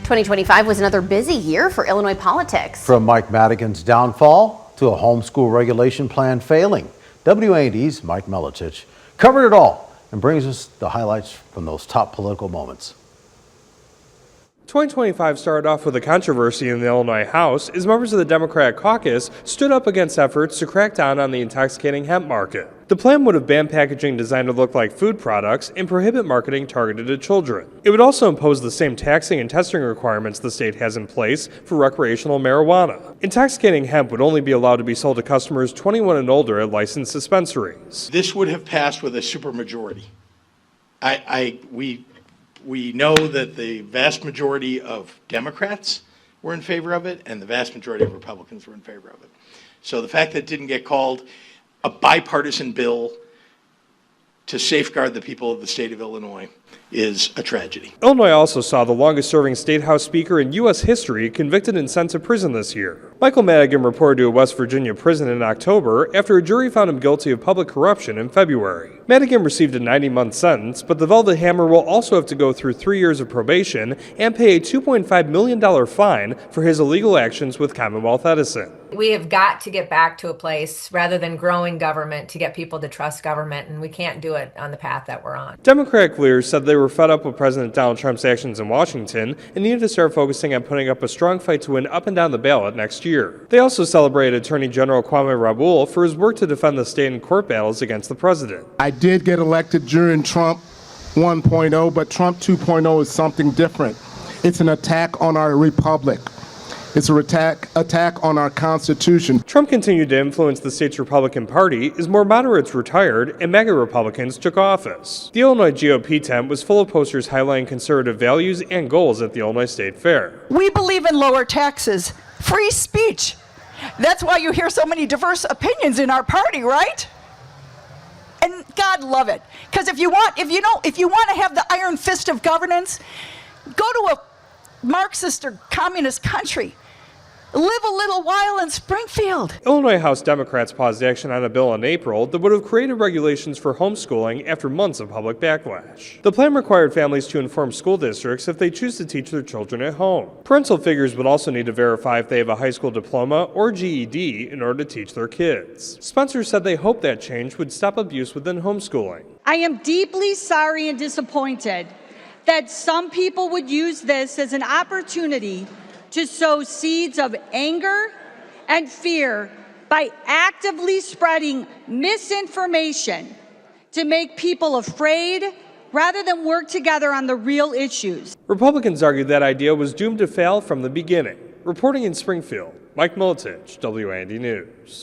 2025 was another busy year for Illinois politics. From Mike Madigan's downfall to a homeschool regulation plan failing, WAND's Mike Madigan covered it all and brings us the highlights from those top political moments. 2025 started off with a controversy in the Illinois House as members of the Democratic caucus stood up against efforts to crack down on the intoxicating hemp market. The plan would have banned packaging designed to look like food products and prohibit marketing targeted at children. It would also impose the same taxing and testing requirements the state has in place for recreational marijuana. Intoxicating hemp would only be allowed to be sold to customers 21 and older at licensed dispensaries. This would have passed with a supermajority. We know that the vast majority of Democrats were in favor of it, and the vast majority of Republicans were in favor of it. So the fact that it didn't get called a bipartisan bill to safeguard the people of the state of Illinois is a tragedy. Illinois also saw the longest-serving state house speaker in U.S. history convicted and sent to prison this year. Michael Madigan reported to a West Virginia prison in October after a jury found him guilty of public corruption in February. Madigan received a 90-month sentence, but the Velvet Hammer will also have to go through 3 years of probation and pay a $2.5 million fine for his illegal actions with Commonwealth Edison. We have got to get back to a place, rather than growing government, to get people to trust government, and we can't do it on the path that we're on. Democratic leaders said they were fed up with President Donald Trump's actions in Washington and needed to start focusing on putting up a strong fight to win up and down the ballot next year. They also celebrated Attorney General Kwame Raoul for his work to defend the state in court battles against the president. I did get elected during Trump 1.0, but Trump 2.0 is something different. It's an attack on our republic. It's an attack on our Constitution. Trump continued to influence the state's Republican Party as more moderates retired and MAGA Republicans took office. The Illinois GOP tent was full of posters highlighting conservative values and goals at the Illinois State Fair. We believe in lower taxes, free speech. That's why you hear so many diverse opinions in our party, right? And God love it. Because if you want to have the iron fist of governance, go to a Marxist or communist country. Live a little while in Springfield. Illinois House Democrats paused action on a bill in April that would have created regulations for homeschooling after months of public backlash. The plan required families to inform school districts if they choose to teach their children at home. Parental figures would also need to verify if they have a high school diploma or GED in order to teach their kids. Spencer said they hope that change would stop abuse within homeschooling. I am deeply sorry and disappointed that some people would use this as an opportunity to sow seeds of anger and fear by actively spreading misinformation to make people afraid rather than work together on the real issues. Republicans argued that idea was doomed to fail from the beginning. Reporting in Springfield, Mike Madigan, WAND News.